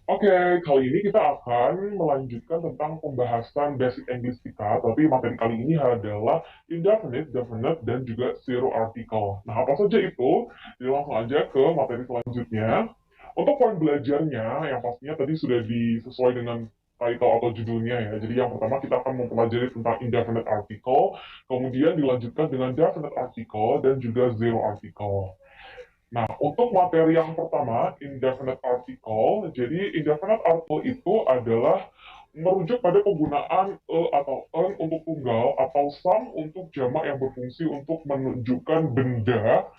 Oke, kali ini kita akan melanjutkan tentang pembahasan basic English kita, tapi materi kali ini adalah indefinite, definite, dan juga zero article. Nah, apa saja itu? Jadi langsung aja ke materi selanjutnya. Untuk poin belajarnya, yang pastinya tadi sudah disesuai dengan title atau judulnya ya. Jadi yang pertama kita akan mempelajari tentang indefinite article, kemudian dilanjutkan dengan definite article, dan juga zero article. Nah, untuk materi yang pertama, indefinite article, jadi indefinite article itu adalah merujuk pada penggunaan atau an untuk tunggal atau some untuk jamak yang berfungsi untuk menunjukkan benda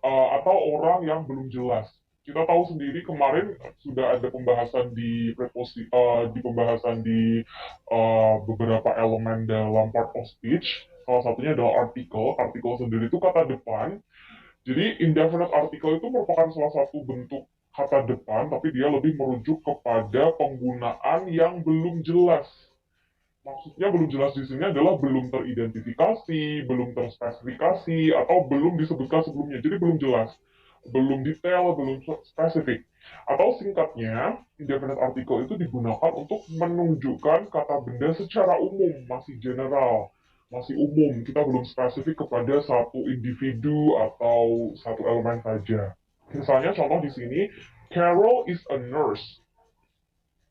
atau orang yang belum jelas. Kita tahu sendiri kemarin sudah ada pembahasan di pembahasan di beberapa elemen dalam part of speech. Salah satunya adalah artikel. Artikel sendiri itu kata depan. Jadi indefinite article itu merupakan salah satu bentuk kata depan, tapi dia lebih merujuk kepada penggunaan yang belum jelas. Maksudnya belum jelas di sini adalah belum teridentifikasi, belum terspesifikasi, atau belum disebutkan sebelumnya. Jadi belum jelas, belum detail, belum spesifik. Atau singkatnya, indefinite article itu digunakan untuk menunjukkan kata benda secara umum, masih general, masih umum. Kita belum spesifik kepada satu individu atau satu elemen saja. Misalnya contoh di sini, Carol is a nurse.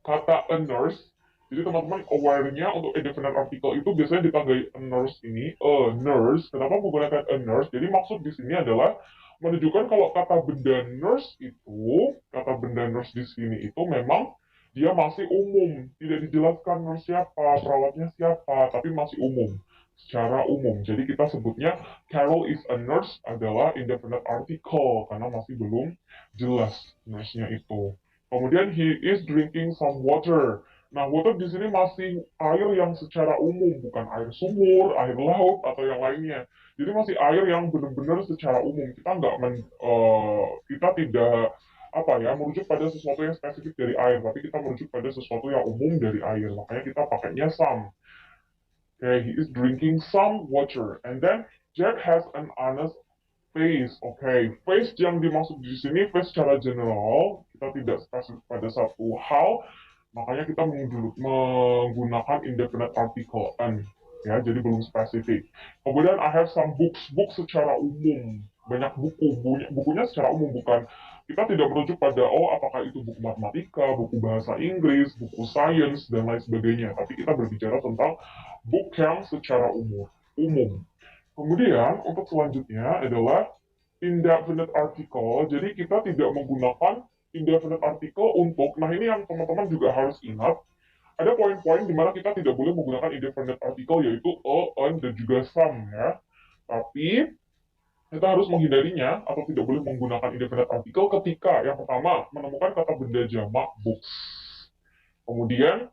Kata a nurse, jadi teman-teman aware-nya untuk indefinite article itu biasanya ditandai a nurse ini, a nurse. Kenapa menggunakan a nurse? Jadi maksud di sini adalah menunjukkan kalau kata benda nurse itu, kata benda nurse di sini itu memang dia masih umum, tidak dijelaskan nurse siapa, perawatnya siapa, tapi masih umum, secara umum. Jadi kita sebutnya Carol is a nurse adalah indefinite article karena masih belum jelas nurse-nya itu. Kemudian he is drinking some water. Nah, water di sini masih air yang secara umum, bukan air sumur, air laut, atau yang lainnya. Jadi masih air yang benar-benar secara umum. Kita tidak apa ya merujuk pada sesuatu yang spesifik dari air, tapi kita merujuk pada sesuatu yang umum dari air. Makanya kita pakainya some. Okay, he is drinking some water. And then Jack has an honest face. Oke, face yang dimaksud di sini face secara general, kita tidak spesifik pada satu hal, makanya kita menggunakan indefinite article an, ya, jadi belum spesifik. Kemudian I have some books, books secara umum, banyak buku, bukunya secara umum, bukan kita tidak merujuk pada oh apakah itu buku matematika, buku bahasa Inggris, buku sains dan lain sebagainya, tapi kita berbicara tentang book yang secara umum. Kemudian untuk selanjutnya adalah indefinite article. Jadi kita tidak menggunakan indefinite article untuk, nah ini yang teman-teman juga harus ingat, ada poin-poin di mana kita tidak boleh menggunakan indefinite article yaitu a, an, dan juga some ya. Tapi kita harus menghindarinya atau tidak boleh menggunakan indefinite article ketika yang pertama menemukan kata benda jamak books. Kemudian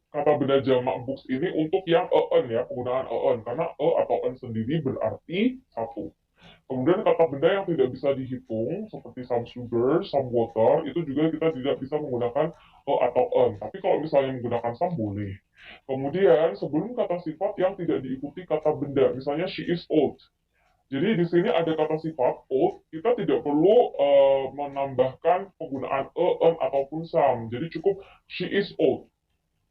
kata benda jamak books ini untuk yang en ya, penggunaan en karena atau en sendiri berarti satu. Kemudian kata benda yang tidak bisa dihitung seperti some sugar, some water itu juga kita tidak bisa menggunakan atau en. Tapi kalau misalnya menggunakan some boleh. Kemudian sebelum kata sifat yang tidak diikuti kata benda, misalnya she is old. Jadi di sini ada kata sifat old, kita tidak perlu menambahkan penggunaan en ataupun some. Jadi cukup she is old.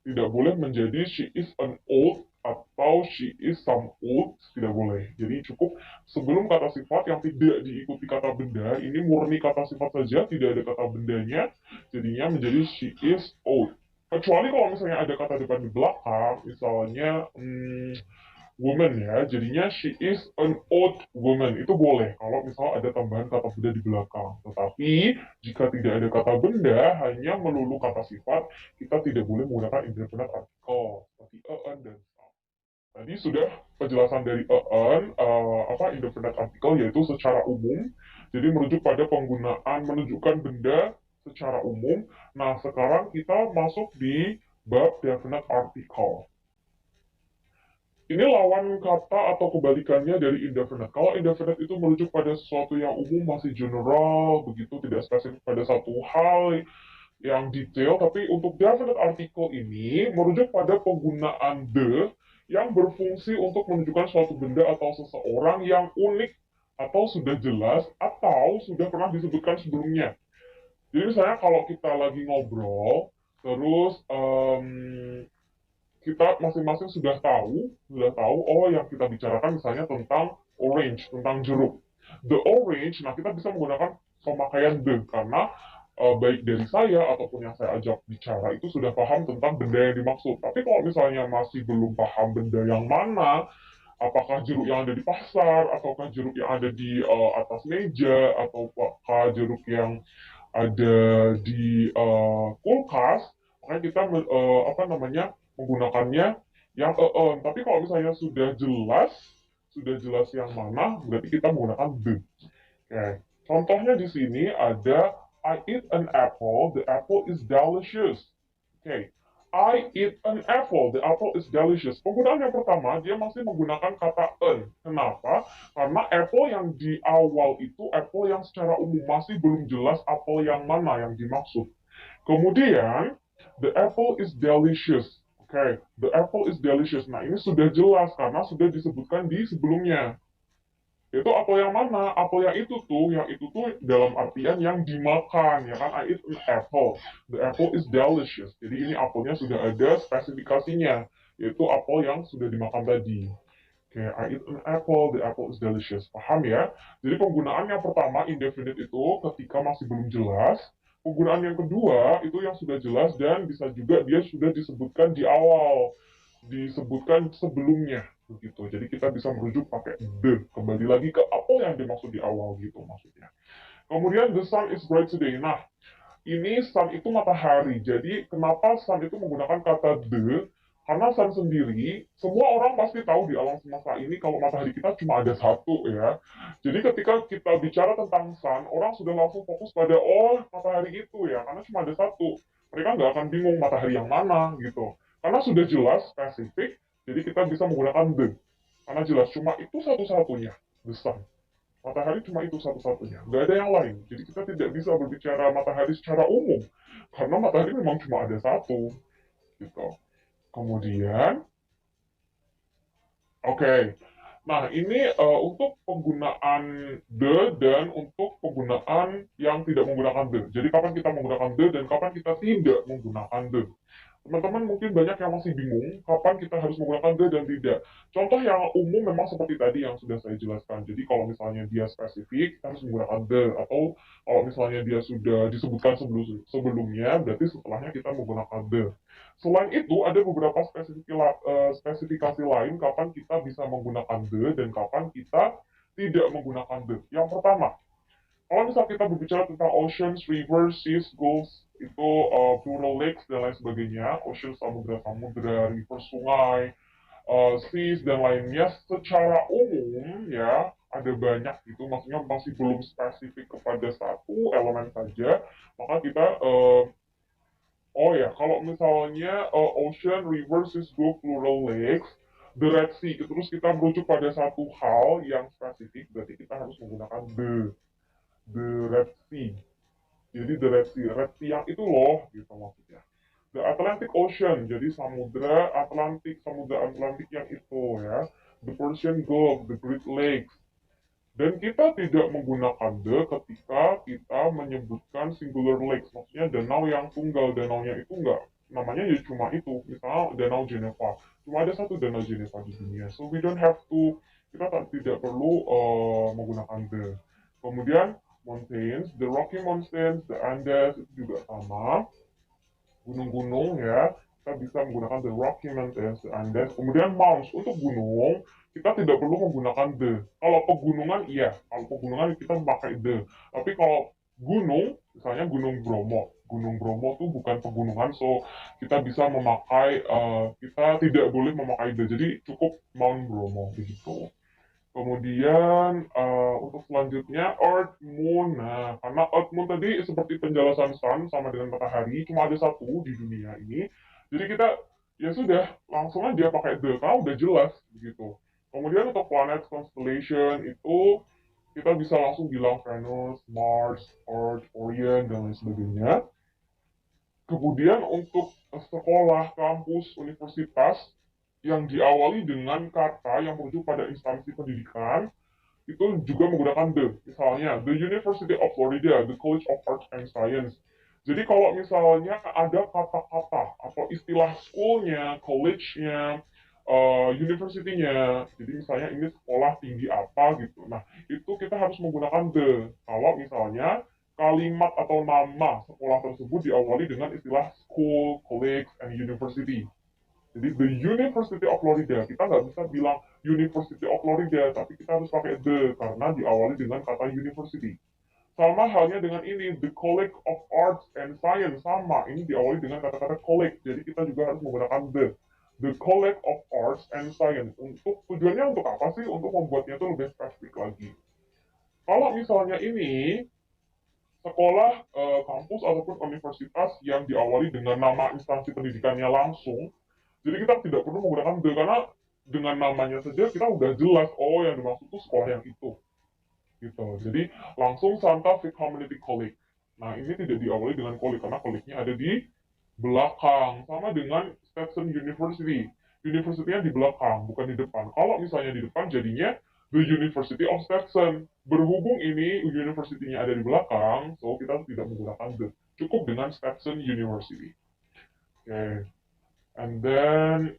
Tidak boleh menjadi she is an old atau she is some old, tidak boleh. Jadi cukup sebelum kata sifat yang tidak diikuti kata benda, ini murni kata sifat saja, tidak ada kata bendanya, jadinya menjadi she is old. Kecuali kalau misalnya ada kata depan di belakang, misalnya woman ya, jadinya she is an old woman. Itu boleh kalau misalnya ada tambahan kata benda di belakang. Tetapi jika tidak ada kata benda, hanya melulu kata sifat, kita tidak boleh menggunakan indefinite article seperti an dan some. Tadi sudah penjelasan dari an, indefinite article yaitu secara umum. Jadi merujuk pada penggunaan menunjukkan benda secara umum. Nah, sekarang kita masuk di bab definite article. Ini lawan kata atau kebalikannya dari indefinite. Kalau indefinite itu merujuk pada sesuatu yang umum, masih general, begitu tidak spesifik pada satu hal yang detail, tapi untuk definite article ini merujuk pada penggunaan the yang berfungsi untuk menunjukkan suatu benda atau seseorang yang unik atau sudah jelas atau sudah pernah disebutkan sebelumnya. Jadi misalnya kalau kita lagi ngobrol, terus kita masing-masing sudah tahu, oh yang kita bicarakan misalnya tentang orange, tentang jeruk. The orange, nah kita bisa menggunakan pemakaian the, karena baik dari saya ataupun yang saya ajak bicara itu sudah paham tentang benda yang dimaksud. Tapi kalau misalnya masih belum paham benda yang mana, apakah jeruk yang ada di pasar, ataukah jeruk yang ada di atas meja, ataukah jeruk yang ada di kulkas, makanya kita apa namanya menggunakannya yang tapi kalau misalnya sudah jelas yang mana, berarti kita menggunakan the. Oke. Contohnya di sini ada I eat an apple, the apple is delicious. Oke. I eat an apple, the apple is delicious. Penggunaan yang pertama, dia masih menggunakan kata an. Kenapa? Karena apple yang di awal itu apple yang secara umum masih belum jelas apple yang mana yang dimaksud. Kemudian, the apple is delicious. Oke, the apple is delicious. Nah, ini sudah jelas karena sudah disebutkan di sebelumnya. Itu apel yang mana? Apel yang itu tuh dalam artian yang dimakan, ya kan? I eat an apple. The apple is delicious. Jadi ini apelnya sudah ada spesifikasinya, yaitu apel yang sudah dimakan tadi. Oke, I eat an apple, the apple is delicious. Paham ya? Jadi penggunaan yang pertama, indefinite itu ketika masih belum jelas. Penggunaan yang kedua, itu yang sudah jelas dan bisa juga dia sudah disebutkan di awal, disebutkan sebelumnya begitu. Jadi kita bisa merujuk pakai the, kembali lagi ke apa yang dimaksud di awal gitu maksudnya. Kemudian the sun is bright today. Nah, ini sun itu matahari. Jadi kenapa sun itu menggunakan kata the? Karena sun sendiri, semua orang pasti tahu di alam semesta ini kalau matahari kita cuma ada satu ya. Jadi ketika kita bicara tentang sun, orang sudah langsung fokus pada, oh matahari itu ya, karena cuma ada satu. Mereka nggak akan bingung matahari yang mana gitu. Karena sudah jelas, spesifik, jadi kita bisa menggunakan the. Karena jelas, cuma itu satu-satunya, the sun. Matahari cuma itu satu-satunya, nggak ada yang lain. Jadi kita tidak bisa berbicara matahari secara umum, karena matahari memang cuma ada satu, gitu. Kemudian, oke. Nah, ini untuk penggunaan the dan untuk penggunaan yang tidak menggunakan the. Jadi kapan kita menggunakan the dan kapan kita tidak menggunakan the. Teman-teman mungkin banyak yang masih bingung kapan kita harus menggunakan the dan tidak. Contoh yang umum memang seperti tadi yang sudah saya jelaskan. Jadi kalau misalnya dia spesifik, kita harus menggunakan the. Atau kalau misalnya dia sudah disebutkan sebelumnya, berarti setelahnya kita menggunakan the. Selain itu, ada beberapa spesifikasi lain kapan kita bisa menggunakan the dan kapan kita tidak menggunakan the. Yang pertama, kalau misal kita berbicara tentang oceans, rivers, seas, gulfs, itu plural lakes dan lain sebagainya, ocean samudra-samudra, river sungai, seas dan lainnya, secara umum ya ada banyak itu, maksudnya masih belum spesifik kepada satu elemen saja, maka kita oh ya, kalau misalnya ocean, river, seas, gulf, plural lakes, the Red Sea, terus kita merujuk pada satu hal yang spesifik, berarti kita harus menggunakan the Red Sea. Jadi the Red Sea yang itu loh, gitu maksudnya. The Atlantic Ocean, jadi samudra Atlantik yang itu ya. The Persian Gulf, the Great Lakes. Dan kita tidak menggunakan the ketika kita menyebutkan singular lakes, maksudnya danau yang tunggal, danaunya itu enggak, namanya ya cuma itu, misalnya Danau Geneva. Cuma ada satu Danau Geneva di dunia. So we don't have to, kita tidak perlu menggunakan the. Kemudian mountains, the Rocky Mountains, the Andes itu juga sama. Gunung-gunung ya, kita bisa menggunakan the Rocky Mountains, the Andes. Kemudian mounts, untuk gunung, kita tidak perlu menggunakan the. Kalau pegunungan, iya. Kalau pegunungan kita memakai the. Tapi kalau gunung, misalnya Gunung Bromo. Gunung Bromo itu bukan pegunungan, so kita bisa memakai, kita tidak boleh memakai the. Jadi cukup Mount Bromo, begitu. Kemudian untuk selanjutnya Earth Moon. Nah, karena Earth Moon tadi seperti penjelasan Sun sama dengan matahari, cuma ada satu di dunia ini. Jadi kita ya sudah langsung aja pakai the, karena udah jelas begitu. Kemudian untuk planet constellation itu kita bisa langsung bilang Venus, Mars, Earth, Orion dan lain sebagainya. Kemudian untuk sekolah, kampus, universitas yang diawali dengan kata yang merujuk pada instansi pendidikan, itu juga menggunakan the. Misalnya, the University of Florida, the College of Arts and Science. Jadi kalau misalnya ada kata-kata atau istilah school-nya, college-nya, university-nya, jadi misalnya ini sekolah tinggi apa gitu. Nah, itu kita harus menggunakan the. Kalau misalnya kalimat atau nama sekolah tersebut diawali dengan istilah school, college, and university. Jadi the University of Florida, kita nggak bisa bilang University of Florida, tapi kita harus pakai the karena diawali dengan kata university. Sama halnya dengan ini, the College of Arts and Science, sama, ini diawali dengan kata-kata college, jadi kita juga harus menggunakan the College of Arts and Science. Untuk tujuannya untuk apa sih? Untuk membuatnya itu lebih spesifik lagi. Kalau misalnya ini sekolah, kampus ataupun universitas yang diawali dengan nama instansi pendidikannya langsung, jadi kita tidak perlu menggunakan the karena dengan namanya saja kita udah jelas, oh yang dimaksud itu sekolah yang itu gitu. Jadi langsung Santa Fe Community College. Nah ini tidak diawali dengan college karena college-nya ada di belakang. Sama dengan Stetson University. University-nya di belakang, bukan di depan. Kalau misalnya di depan jadinya The University of Stetson. Berhubung ini university-nya ada di belakang, so kita tidak menggunakan the. Cukup dengan Stetson University. Oke. Okay. And then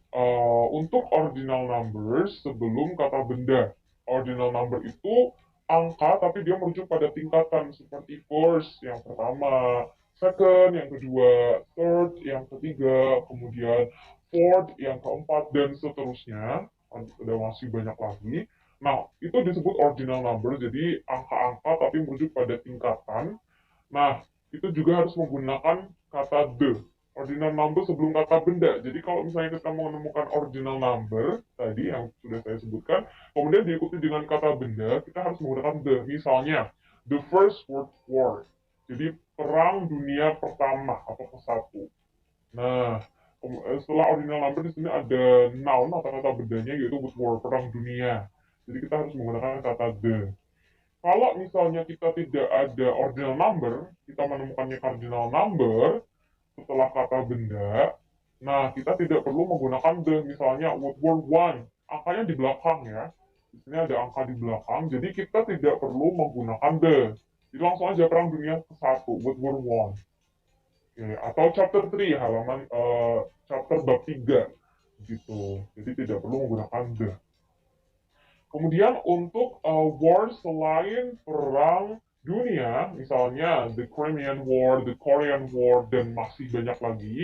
untuk ordinal numbers sebelum kata benda. Ordinal number itu angka tapi dia merujuk pada tingkatan seperti first yang pertama, second yang kedua, third yang ketiga, kemudian fourth yang keempat dan seterusnya. Ada masih banyak lagi. Nah, itu disebut ordinal number, jadi angka-angka tapi merujuk pada tingkatan. Nah, itu juga harus menggunakan kata the. Ordinal number sebelum kata benda. Jadi kalau misalnya kita menemukan ordinal number tadi yang sudah saya sebutkan, kemudian diikuti dengan kata benda, kita harus menggunakan the. Misalnya, the First World War. Jadi perang dunia pertama atau ke-1. Nah, setelah ordinal number di sini ada noun atau kata bendanya yaitu World War, perang dunia. Jadi kita harus menggunakan kata the. Kalau misalnya kita tidak ada ordinal number, kita menemukannya cardinal number, setelah kata benda, nah kita tidak perlu menggunakan the, misalnya World War One, angkanya di belakang ya, di sini ada angka di belakang, jadi kita tidak perlu menggunakan the, jadi langsung aja perang dunia ke-1, World War One. Oke, atau chapter 3, halaman chapter bab 3, gitu, jadi tidak perlu menggunakan the. Kemudian untuk war selain perang dunia, misalnya the Crimean War, the Korean War, dan masih banyak lagi,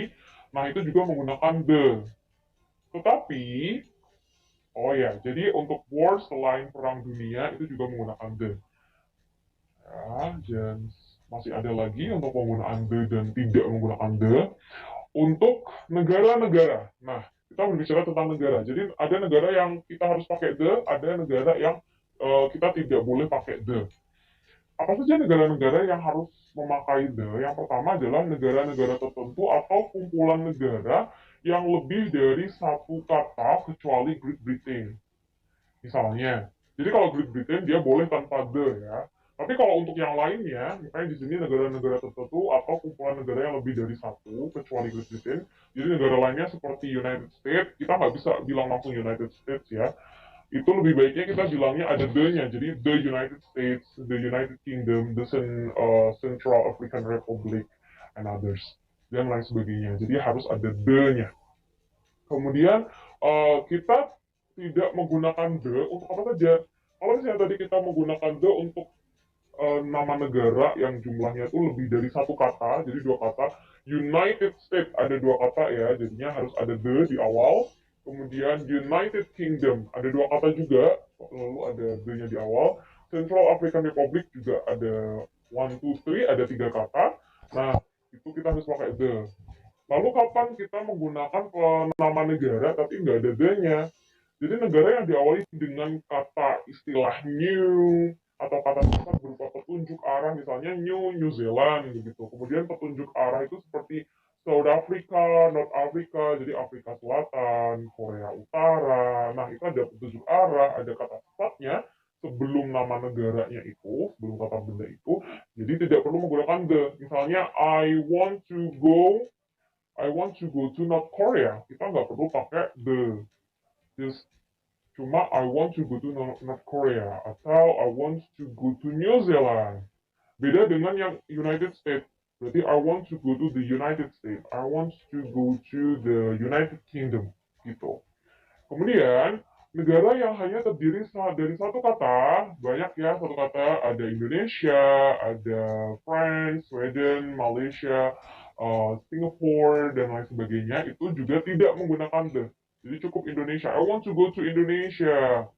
nah itu juga menggunakan the. Tetapi, oh ya, jadi untuk war selain perang dunia itu juga menggunakan the. Ya, dan masih ada lagi untuk penggunaan the dan tidak menggunakan the. Untuk negara-negara, nah kita berbicara tentang negara. Jadi ada negara yang kita harus pakai the, ada negara yang kita tidak boleh pakai the. Apa saja negara-negara yang harus memakai the? Yang pertama adalah negara-negara tertentu atau kumpulan negara yang lebih dari satu kata kecuali Great Britain. Misalnya, jadi kalau Great Britain dia boleh tanpa the ya. Tapi kalau untuk yang lainnya, misalnya di sini negara-negara tertentu atau kumpulan negara yang lebih dari satu, kecuali Great Britain, jadi negara lainnya seperti United States, kita nggak bisa bilang langsung United States ya. Itu lebih baiknya kita bilangnya ada the-nya, jadi the United States, the United Kingdom, the Central African Republic, and others, dan lain sebagainya. Jadi harus ada the-nya. Kemudian kita tidak menggunakan the untuk apa saja. Kalau misalnya tadi kita menggunakan the untuk nama negara yang jumlahnya itu lebih dari satu kata, jadi dua kata. United States ada dua kata ya, jadinya harus ada the di awal. Kemudian United Kingdom ada dua kata juga, lalu ada the-nya di awal. Central African Republic juga ada 1, 2, 3, ada tiga kata. Nah, itu kita harus pakai the. Lalu kapan kita menggunakan nama negara tapi nggak ada the-nya? Jadi negara yang diawali dengan kata istilah new atau kata-kata berupa petunjuk arah, misalnya New Zealand begitu. Kemudian petunjuk arah itu seperti South Africa, North Africa, jadi Afrika Selatan, Korea Utara. Nah itu ada petunjuk arah, ada kata sifatnya sebelum nama negaranya itu, sebelum kata benda itu. Jadi tidak perlu menggunakan the. Misalnya I want to go to North Korea. Kita nggak perlu pakai the. Just Cuma I want to go to North Korea atau I want to go to New Zealand. Beda dengan yang United States. Berarti I want to go to the United States. I want to go to the United Kingdom. Gitu. Kemudian, negara yang hanya terdiri dari satu kata, banyak ya satu kata, ada Indonesia, ada France, Sweden, Malaysia, Singapore, dan lain sebagainya, itu juga tidak menggunakan the. Jadi cukup Indonesia. I want to go to Indonesia.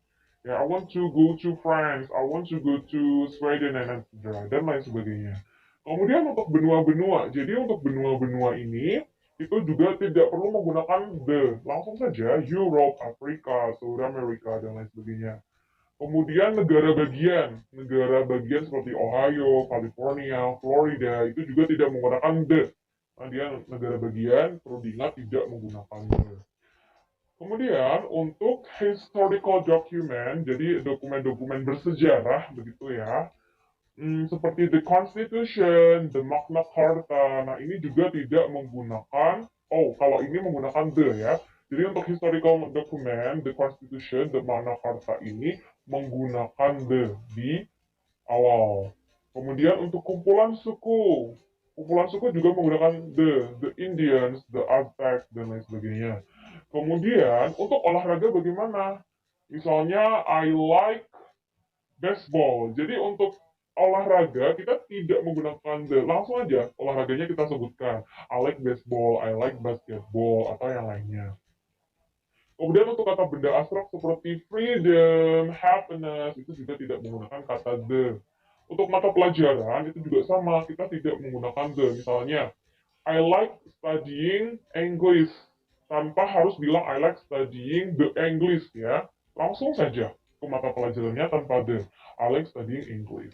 Ya, I want to go to France. I want to go to Sweden, and etc. Dan lain sebagainya. Kemudian untuk benua-benua. Jadi untuk benua-benua ini, itu juga tidak perlu menggunakan the. Langsung saja Europe, Afrika, South America, dan lain sebagainya. Kemudian negara bagian seperti Ohio, California, Florida, itu juga tidak menggunakan the. Nah, dia negara bagian, perlu diingat tidak menggunakan the. Kemudian untuk historical document, jadi dokumen-dokumen bersejarah, begitu ya, seperti the Constitution, the Magna Carta. Nah, ini juga tidak menggunakan, kalau ini menggunakan the ya. Jadi untuk historical document, the Constitution, the Magna Carta ini menggunakan the di awal. Kemudian untuk kumpulan suku juga menggunakan the Indians, the Aztecs, dan lain sebagainya. Kemudian untuk olahraga bagaimana? Misalnya I like baseball. Jadi untuk olahraga kita tidak menggunakan the, langsung aja olahraganya kita sebutkan. I like baseball, I like basketball, atau yang lainnya. Kemudian untuk kata benda abstrak seperti freedom, happiness, itu juga tidak menggunakan kata the. Untuk mata pelajaran itu juga sama, kita tidak menggunakan the. Misalnya, I like studying English. Tanpa harus bilang I like studying the English ya. Langsung saja ke mata pelajarannya tanpa the. I like studying English.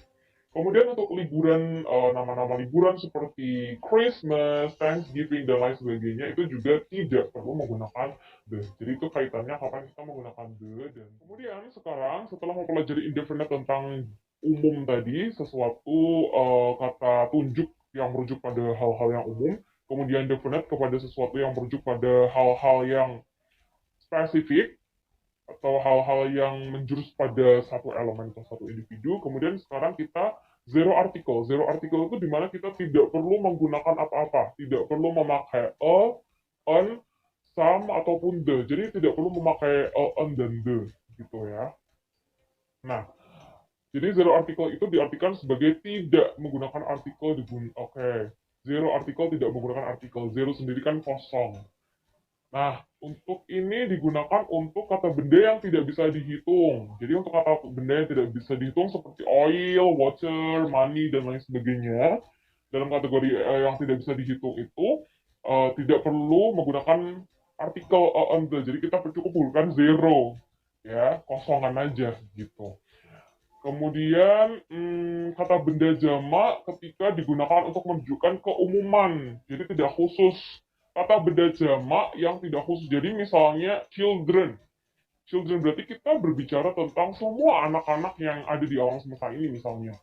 Kemudian untuk liburan, nama-nama liburan seperti Christmas, Thanksgiving, dan lain sebagainya, itu juga tidak perlu menggunakan the. Jadi itu kaitannya kapan kita menggunakan the. Dan kemudian sekarang setelah mempelajari indefinite tentang umum tadi, sesuatu kata tunjuk yang merujuk pada hal-hal yang umum, kemudian definite kepada sesuatu yang merujuk pada hal-hal yang spesifik, atau hal-hal yang menjurus pada satu elemen atau satu individu. Kemudian sekarang kita zero article. Zero article itu dimana kita tidak perlu menggunakan apa-apa, tidak perlu memakai a, an, some, ataupun the. Jadi tidak perlu memakai a, an, dan the, gitu ya. Nah, jadi zero article itu diartikan sebagai tidak menggunakan artikel Oke. Zero article tidak menggunakan artikel. Zero sendiri kan kosong. Nah, untuk ini digunakan untuk kata benda yang tidak bisa dihitung. Jadi untuk kata benda yang tidak bisa dihitung seperti oil, water, money, dan lain sebagainya, dalam kategori yang tidak bisa dihitung itu, tidak perlu menggunakan artikel on the. Jadi kita cukup menggunakan zero, ya, kosongan aja gitu. Kemudian kata benda jamak ketika digunakan untuk menunjukkan keumuman, jadi tidak khusus. Kata benda jamak yang tidak khusus, jadi misalnya children. Children berarti kita berbicara tentang semua anak-anak yang ada di alam semesta ini misalnya.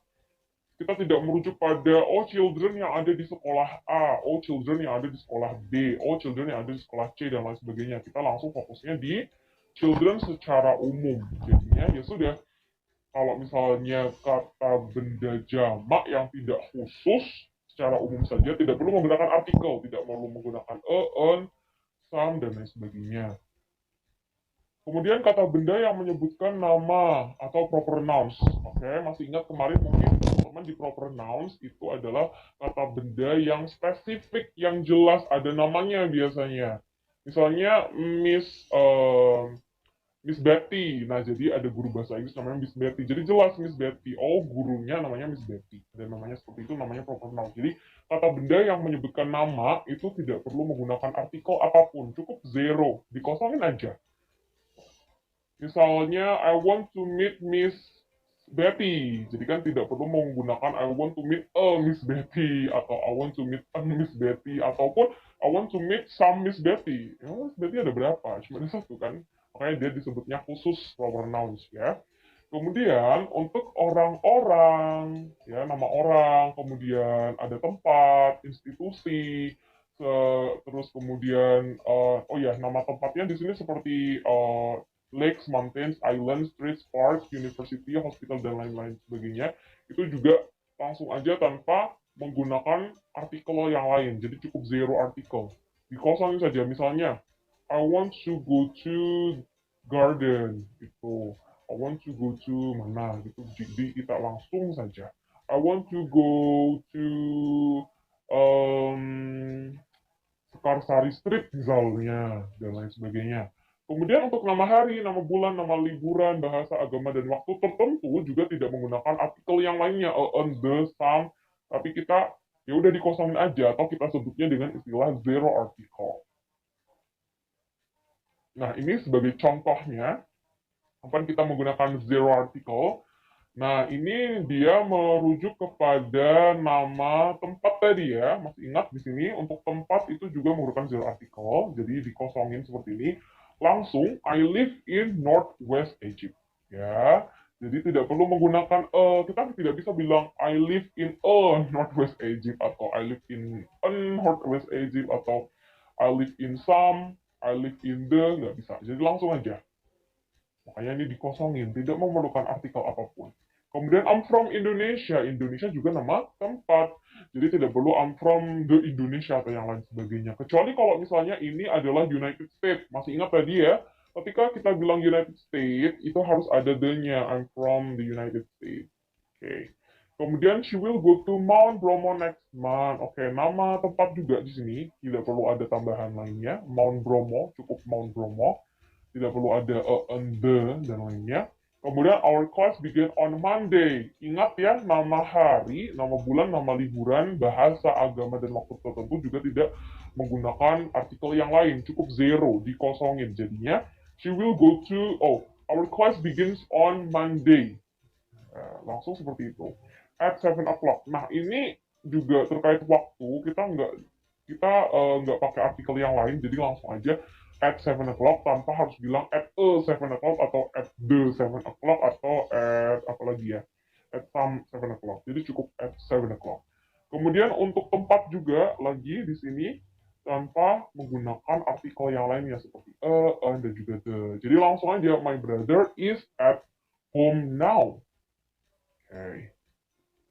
Kita tidak merujuk pada children yang ada di sekolah A, children yang ada di sekolah B, children yang ada di sekolah C, dan lain sebagainya. Kita langsung fokusnya di children secara umum. Jadinya ya sudah, kalau misalnya kata benda jamak yang tidak khusus secara umum saja, tidak perlu menggunakan artikel, tidak perlu menggunakan a, on, some, dan lain sebagainya. Kemudian kata benda yang menyebutkan nama atau proper nouns. Oke, masih ingat kemarin mungkin teman-teman di proper nouns itu adalah kata benda yang spesifik, yang jelas ada namanya biasanya. Misalnya Miss Betty. Nah, jadi ada guru bahasa Inggris namanya Miss Betty. Jadi jelas Miss Betty. Gurunya namanya Miss Betty. Dan namanya seperti itu, namanya proper noun. Jadi, kata benda yang menyebutkan nama itu tidak perlu menggunakan artikel apapun. Cukup zero. Dikosongin aja. Misalnya, I want to meet Miss Betty. Jadi kan tidak perlu menggunakan I want to meet a Miss Betty. Atau I want to meet a Miss Betty. Ataupun I want to meet some Miss Betty. Ya, Miss Betty ada berapa? Cuma ada satu kan? Makanya dia disebutnya khusus proper nouns ya. Kemudian untuk orang-orang, ya nama orang, kemudian ada tempat, institusi, terus kemudian nama tempatnya di sini seperti lakes, mountains, islands, streets, parks, university, hospital, dan lain-lain sebagainya. Itu juga langsung aja tanpa menggunakan artikel yang lain. Jadi cukup zero artikel. Dikosongin saja. Misalnya, I want to go to garden. Gitu. I want to go to mana gitu. Jadi kita langsung saja. I want to go to um, Sekarsari Street misalnya, dan lain sebagainya. Kemudian untuk nama hari, nama bulan, nama liburan, bahasa, agama, dan waktu tertentu juga tidak menggunakan artikel yang lainnya, on, the, some, tapi kita ya udah dikosongin aja, atau kita sebutnya dengan istilah zero article. Nah, ini sebagai contohnya, kapan kita menggunakan zero article. Nah, ini dia merujuk kepada nama tempat tadi ya. Masih ingat di sini untuk tempat itu juga menggunakan zero article. Jadi dikosongin seperti ini. Langsung, I live in Northwest Egypt. Ya, jadi tidak perlu menggunakan kita tidak bisa bilang I live in a Northwest Egypt atau I live in an Northwest Egypt atau I live in some, I live in the, nggak bisa. Jadi langsung aja. Makanya ini dikosongin, tidak memerlukan artikel apapun. Kemudian I'm from Indonesia. Indonesia juga nama tempat. Jadi tidak perlu I'm from the Indonesia atau yang lain sebagainya. Kecuali kalau misalnya ini adalah United States. Masih ingat tadi ya? Ketika kita bilang United States, itu harus ada the-nya. I'm from the United States. Oke. Okay. Kemudian she will go to Mount Bromo next month. Oke, nama tempat juga di sini. Tidak perlu ada tambahan lainnya. Mount Bromo, cukup Mount Bromo. Tidak perlu ada and the dan lainnya. Kemudian our class begin on Monday. Ingat ya, nama hari, nama bulan, nama liburan, bahasa, agama, dan waktu tertentu juga tidak menggunakan artikel yang lain. Cukup zero, dikosongin. Jadinya, she will go to, our class begins on Monday. Langsung seperti itu. At 7 o'clock. Nah, ini juga terkait waktu, kita nggak pakai artikel yang lain, jadi langsung aja at 7 o'clock tanpa harus bilang at a 7 o'clock atau at the 7 o'clock atau at apa lagi ya, at some 7 o'clock. Jadi cukup at 7 o'clock. Kemudian untuk tempat juga lagi di sini tanpa menggunakan artikel yang lainnya seperti dan juga the. Jadi langsung aja my brother is at home now. Oke. Okay.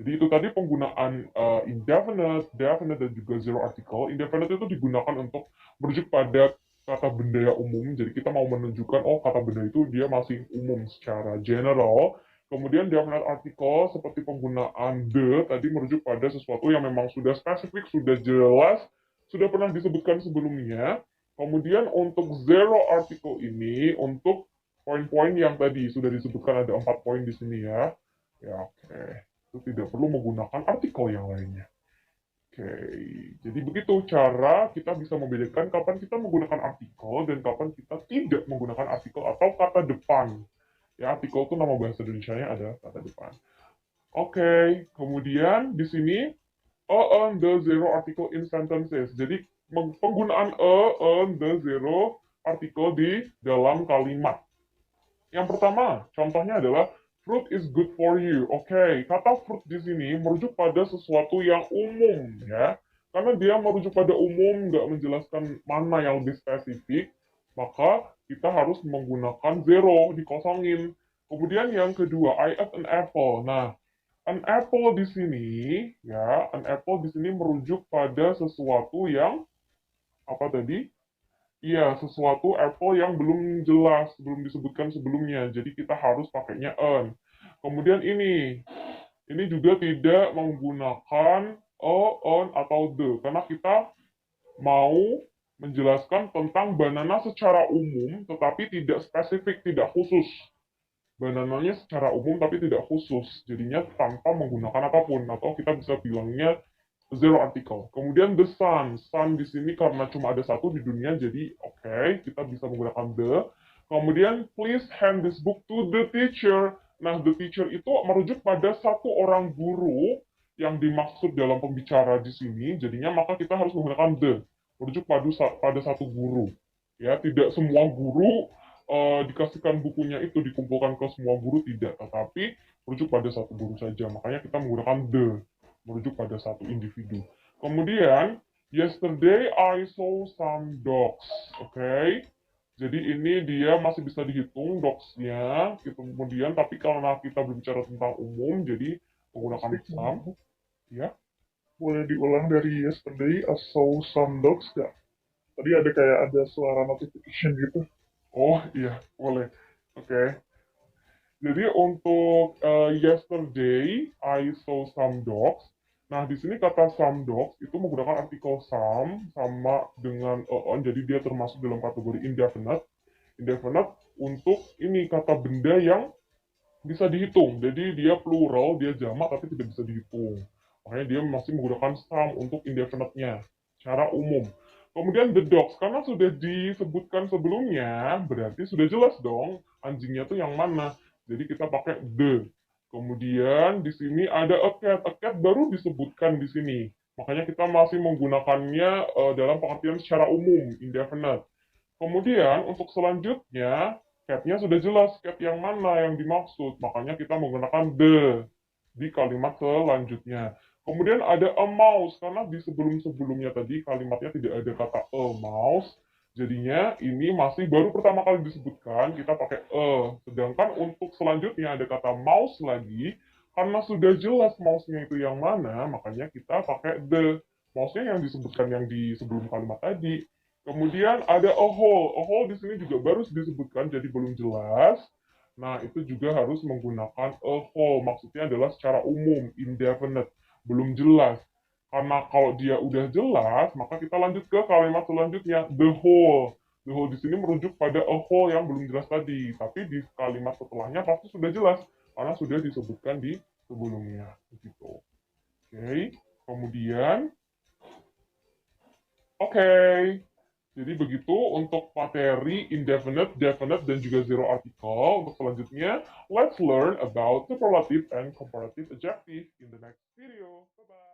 Jadi itu tadi penggunaan indefinite, definite, dan juga zero article. Indefinite itu digunakan untuk merujuk pada kata benda umum. Jadi kita mau menunjukkan, kata benda itu dia masih umum secara general. Kemudian definite article seperti penggunaan the tadi merujuk pada sesuatu yang memang sudah spesifik, sudah jelas, sudah pernah disebutkan sebelumnya. Kemudian untuk zero article ini, untuk poin-poin yang tadi sudah disebutkan ada 4 poin di sini ya. Ya, oke. Itu tidak perlu menggunakan artikel yang lainnya. Oke, jadi begitu cara kita bisa membedakan kapan kita menggunakan artikel dan kapan kita tidak menggunakan artikel atau kata depan. Ya, artikel itu nama bahasa Indonesianya ada kata depan. Oke, kemudian di sini and the zero article in sentences. Jadi penggunaan and the zero article di dalam kalimat. Yang pertama, contohnya adalah fruit is good for you. Oke, kata fruit di sini merujuk pada sesuatu yang umum ya. Karena dia merujuk pada umum, nggak menjelaskan mana yang lebih spesifik, maka kita harus menggunakan zero, dikosongin. Kemudian yang kedua, I ate an apple. Nah, an apple di sini, ya, an apple di sini merujuk pada sesuatu yang apa tadi? Iya, sesuatu apple yang belum jelas, belum disebutkan sebelumnya. Jadi kita harus pakainya an. Kemudian ini juga tidak menggunakan on atau the, karena kita mau menjelaskan tentang banana secara umum, tetapi tidak spesifik, tidak khusus. Banananya secara umum tapi tidak khusus, jadinya tanpa menggunakan apapun, atau kita bisa bilangnya zero article. Kemudian the sun. Sun di sini karena cuma ada satu di dunia, jadi oke, kita bisa menggunakan the. Kemudian please hand this book to the teacher. Nah, the teacher itu merujuk pada satu orang guru yang dimaksud dalam pembicara di sini, jadinya maka kita harus menggunakan the. Merujuk pada satu guru. Ya, tidak semua guru dikasihkan bukunya itu dikumpulkan ke semua guru, tidak, tetapi merujuk pada satu guru saja. Makanya kita menggunakan the, merujuk pada satu individu. Kemudian, yesterday I saw some dogs. Oke. Jadi ini dia masih bisa dihitung docs-nya, gitu. Kemudian tapi karena kita berbicara tentang umum, jadi menggunakan Plastik some, mau. ya. Boleh diulang dari yesterday, I saw some dogs gak? Tadi ada kayak ada suara notification gitu. Oh iya, boleh. Oke. Jadi untuk yesterday, I saw some dogs. Nah, di sini kata some dogs itu menggunakan artikel some sama dengan on, jadi dia termasuk dalam kategori indefinite. Indefinite untuk ini kata benda yang bisa dihitung. Jadi dia plural, dia jamak tapi tidak bisa dihitung. Makanya dia masih menggunakan some untuk indefinite-nya secara umum. Kemudian the dogs, karena sudah disebutkan sebelumnya, berarti sudah jelas dong anjingnya tuh yang mana. Jadi kita pakai the. Kemudian di sini ada a cat. A cat baru disebutkan di sini. Makanya kita masih menggunakannya dalam pengertian secara umum, indefinite. Kemudian untuk selanjutnya, cat-nya sudah jelas cat yang mana yang dimaksud. Makanya kita menggunakan the di kalimat selanjutnya. Kemudian ada a mouse, karena di sebelum-sebelumnya tadi kalimatnya tidak ada kata a mouse. Jadinya ini masih baru pertama kali disebutkan, kita pakai a. Sedangkan untuk selanjutnya ada kata mouse lagi, karena sudah jelas mouse-nya itu yang mana, makanya kita pakai the. Mouse-nya yang disebutkan yang di sebelum kalimat tadi. Kemudian ada a hole. A hole di sini juga baru disebutkan, jadi belum jelas. Nah, itu juga harus menggunakan a whole. Maksudnya adalah secara umum, indefinite. Belum jelas. Karena kalau dia udah jelas, maka kita lanjut ke kalimat selanjutnya, the whole. The whole di sini merujuk pada a whole yang belum jelas tadi. Tapi di kalimat setelahnya pasti sudah jelas. Karena sudah disebutkan di sebelumnya. Begitu. Oke. Kemudian, oke. Jadi begitu untuk materi indefinite, definite, dan juga zero article. Untuk selanjutnya, let's learn about superlative and comparative adjective in the next video. Bye-bye.